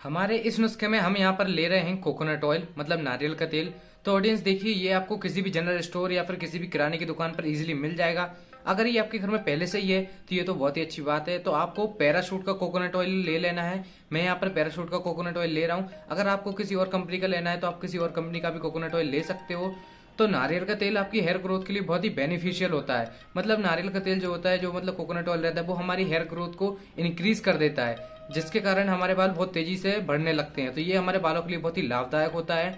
हमारे इस नुस्खे में हम यहाँ पर ले रहे हैं कोकोनट ऑयल मतलब नारियल का तेल। तो ऑडियंस देखिए, ये आपको किसी भी जनरल स्टोर या फिर किसी भी किराने की दुकान पर इजीली मिल जाएगा। अगर ये आपके घर में पहले से ही है तो ये तो बहुत ही अच्छी बात है। तो आपको पैराशूट का कोकोनट ऑयल ले लेना है। मैं यहाँ पर पैराशूट का कोकोनट ऑयल ले रहा हूँ। अगर आपको किसी और कंपनी का लेना है तो आप किसी और कंपनी का भी कोकोनट ऑयल ले सकते हो। तो नारियल का तेल आपकी हेयर ग्रोथ के लिए बहुत ही बेनिफिशियल होता है। मतलब नारियल का तेल जो होता है, जो मतलब कोकोनट ऑयल रहता है, वो हमारी हेयर ग्रोथ को इंक्रीज कर देता है, जिसके कारण हमारे बाल बहुत तेजी से बढ़ने लगते हैं। तो ये हमारे बालों के लिए बहुत ही लाभदायक होता है।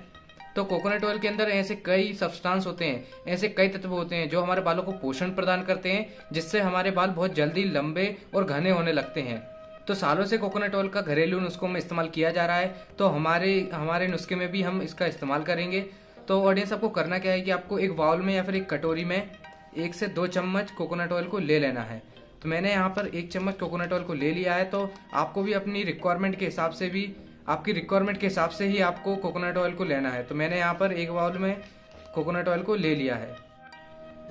तो कोकोनट ऑयल के अंदर ऐसे कई सब्सटेंस होते हैं, ऐसे कई तत्व होते हैं जो हमारे बालों को पोषण प्रदान करते हैं, जिससे हमारे बाल बहुत जल्दी लंबे और घने होने लगते हैं। तो सालों से कोकोनट ऑयल का घरेलू नुस्खों में इस्तेमाल किया जा रहा है, तो हमारे हमारे नुस्खे में भी हम इसका इस्तेमाल करेंगे। तो ऑडियंस, आपको करना क्या है कि आपको एक बाउल में या फिर एक कटोरी में 1 से 2 चम्मच कोकोनट ऑयल को ले लेना है। तो मैंने यहाँ पर 1 चम्मच कोकोनट ऑयल को ले लिया है। तो आपको भी अपनी रिक्वायरमेंट के हिसाब से भी आपकी रिक्वायरमेंट के हिसाब से ही आपको कोकोनट ऑयल को लेना है। तो मैंने यहाँ पर एक बाउल में कोकोनट ऑयल को ले लिया है।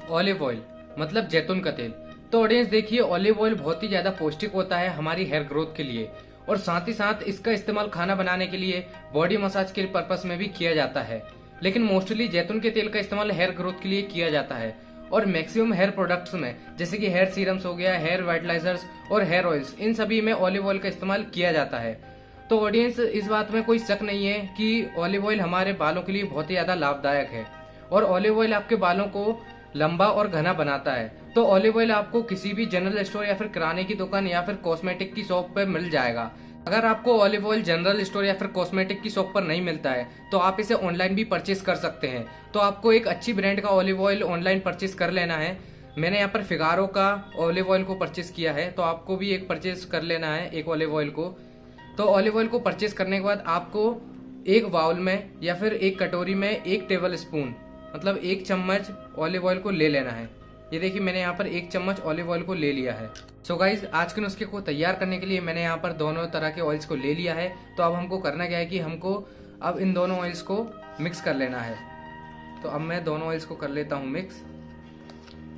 ऑलिव ऑयल मतलब जैतून का तेल। तो ऑडियंस देखिए, ऑलिव ऑयल बहुत ही ज्यादा पौष्टिक होता है हमारी हेयर ग्रोथ के लिए, और साथ ही साथ इसका इस्तेमाल खाना बनाने के लिए, बॉडी मसाज के पर्पस में भी किया जाता है। लेकिन मोस्टली जैतून के तेल का इस्तेमाल हेयर ग्रोथ के लिए किया जाता है। और मैक्सिमम हेयर प्रोडक्ट्स में, जैसे कि हेयर सीरम्स हो गया, हेयर वाइटलाइजर्स और हेयर ऑयल्स, इन सभी में ऑलिव ऑयल का इस्तेमाल किया जाता है। तो ऑडियंस, इस बात में कोई शक नहीं है कि ऑलिव ऑयल हमारे बालों के लिए बहुत ही ज्यादा लाभदायक है, और ऑलिव ऑयल आपके बालों को लंबा और घना बनाता है। तो ऑलिव ऑयल आपको किसी भी जनरल स्टोर या फिर किराने की दुकान या फिर कॉस्मेटिक की शॉप पर मिल जाएगा। अगर आपको ऑलिव ऑयल जनरल स्टोर या फिर कॉस्मेटिक की शॉप पर नहीं मिलता है तो आप इसे ऑनलाइन भी परचेज कर सकते हैं। तो आपको एक अच्छी ब्रांड का ऑलिव ऑयल ऑनलाइन परचेज कर लेना है। मैंने यहाँ पर फिगारो का ऑलिव ऑयल को परचेज किया है, तो आपको भी एक परचेज कर लेना है, एक ऑलिव ऑयल को। तो ऑलिव ऑयल को परचेज करने के बाद आपको एक बाउल में या फिर एक कटोरी में 1 टेबल स्पून मतलब 1 चम्मच ऑलिव ऑयल को ले लेना है। ये देखिए, मैंने यहाँ पर 1 चम्मच ऑलिव ऑयल को ले लिया है। सो गाइज, आज के नुस्खे को तैयार करने के लिए मैंने यहाँ पर दोनों तरह के ऑयल्स को ले लिया है। तो अब हमको करना क्या है कि हमको अब इन दोनों ऑयल्स को मिक्स कर लेना है। तो अब मैं दोनों ऑयल्स को कर लेता हूँ मिक्स।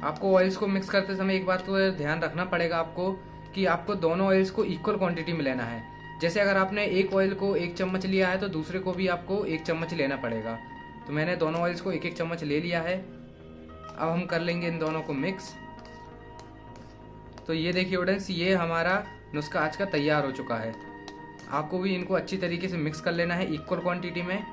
आपको ऑयल्स को मिक्स करते समय एक बात को ध्यान रखना पड़ेगा आपको, कि आपको दोनों ऑयल्स को इक्वल क्वांटिटी में लेना है। जैसे अगर आपने एक ऑयल को 1 चम्मच लिया है तो दूसरे को भी आपको 1 चम्मच लेना पड़ेगा। तो मैंने दोनों ऑयल्स को 1-1 चम्मच ले लिया है। अब हम कर लेंगे इन दोनों को मिक्स। तो ये देखिए ऑडियंस, ये हमारा नुस्खा आज का तैयार हो चुका है। आपको भी इनको अच्छी तरीके से मिक्स कर लेना है इक्वल क्वांटिटी में,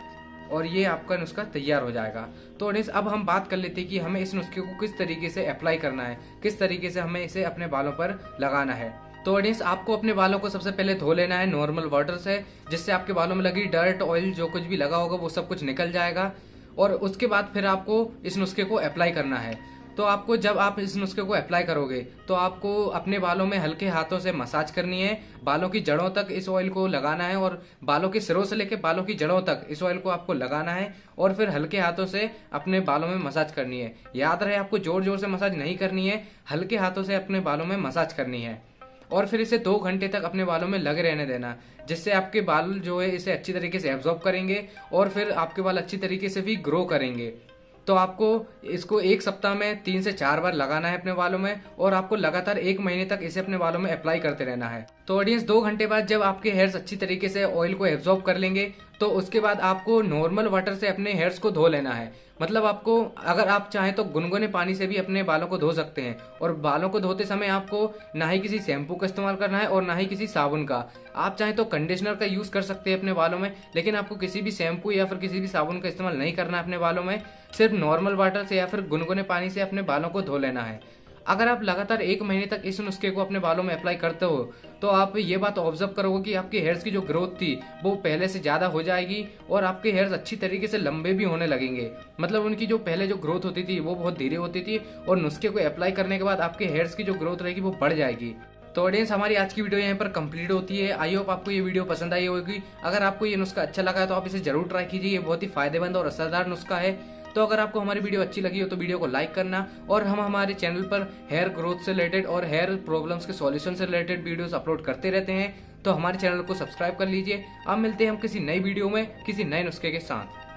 और ये आपका नुस्खा तैयार हो जाएगा। तो ऑडियंस, अब हम बात कर लेते हैं कि हमें इस नुस्खे को किस तरीके से अप्लाई करना है, किस तरीके से हमें इसे अपने बालों पर लगाना है। तो ऑडियंस, आपको अपने बालों को सबसे पहले धो लेना है नॉर्मल वाटर से, जिससे आपके बालों में लगी डर्ट, ऑयल, जो कुछ भी लगा होगा वो सब कुछ निकल जाएगा। और उसके बाद फिर आपको इस नुस्खे को अप्लाई करना है। तो आपको, जब आप इस नुस्खे को अप्लाई करोगे तो आपको अपने बालों में हल्के हाथों से मसाज करनी है। बालों की जड़ों तक इस ऑयल को लगाना है, और बालों के सिरों से लेकर बालों की जड़ों तक इस ऑयल को आपको लगाना है, और फिर हल्के हाथों से अपने बालों में मसाज करनी है। याद रहे, आपको जोर जोर से मसाज नहीं करनी है, हल्के हाथों से अपने बालों में मसाज करनी है। और फिर इसे 2 घंटे तक अपने बालों में लगे रहने देना, जिससे आपके बाल जो है इसे अच्छी तरीके से एब्जॉर्ब करेंगे, और फिर आपके बाल अच्छी तरीके से भी ग्रो करेंगे। तो आपको इसको 1 सप्ताह में 3 से 4 बार लगाना है अपने बालों में, और आपको लगातार 1 महीने तक इसे अपने बालों में अप्लाई करते रहना है। तो ऑडियंस, 2 घंटे बाद जब आपके हेयर्स अच्छी तरीके से ऑयल को एब्जॉर्ब कर लेंगे, तो उसके बाद आपको नॉर्मल वाटर से अपने हेयर्स को धो लेना है। मतलब आपको, अगर आप चाहें तो गुनगुने पानी से भी अपने बालों को धो सकते हैं। और बालों को धोते समय आपको ना ही किसी शैम्पू का इस्तेमाल करना है और ना ही किसी साबुन का। आप चाहें तो कंडीशनर का यूज कर सकते हैं अपने बालों में, लेकिन आपको किसी भी शैम्पू या फिर किसी भी साबुन का इस्तेमाल नहीं करना है अपने बालों में। सिर्फ नॉर्मल वाटर से या फिर गुनगुने पानी से अपने बालों को धो लेना है। अगर आप लगातार 1 महीने तक इस नुस्खे को अपने बालों में अप्लाई करते हो, तो आप ये बात ऑब्जर्व करोगे कि आपके हेयर्स की जो ग्रोथ थी वो पहले से ज्यादा हो जाएगी, और आपके हेयर्स अच्छी तरीके से लंबे भी होने लगेंगे। मतलब उनकी जो पहले जो ग्रोथ होती थी वो बहुत धीरे होती थी, और नुस्खे को अप्लाई करने के बाद आपके हेयर्स की जो ग्रोथ रहेगी वो बढ़ जाएगी। तो ऑडियंस, हमारी आज की वीडियो यहाँ पर कंप्लीट होती है। आई होप आपको ये वीडियो पसंद आई होगी। अगर आपको ये नुस्खा अच्छा लगा है तो आप इसे जरूर ट्राई कीजिए। ये बहुत ही फायदेमंद और असरदार नुस्खा है। तो अगर आपको हमारी वीडियो अच्छी लगी हो तो वीडियो को लाइक करना, और हम हमारे चैनल पर हेयर ग्रोथ से रिलेटेड और हेयर प्रॉब्लम्स के सॉल्यूशन से रिलेटेड वीडियोस अपलोड करते रहते हैं। तो हमारे चैनल को सब्सक्राइब कर लीजिए। अब मिलते हैं हम किसी नई वीडियो में किसी नए नुस्खे के साथ।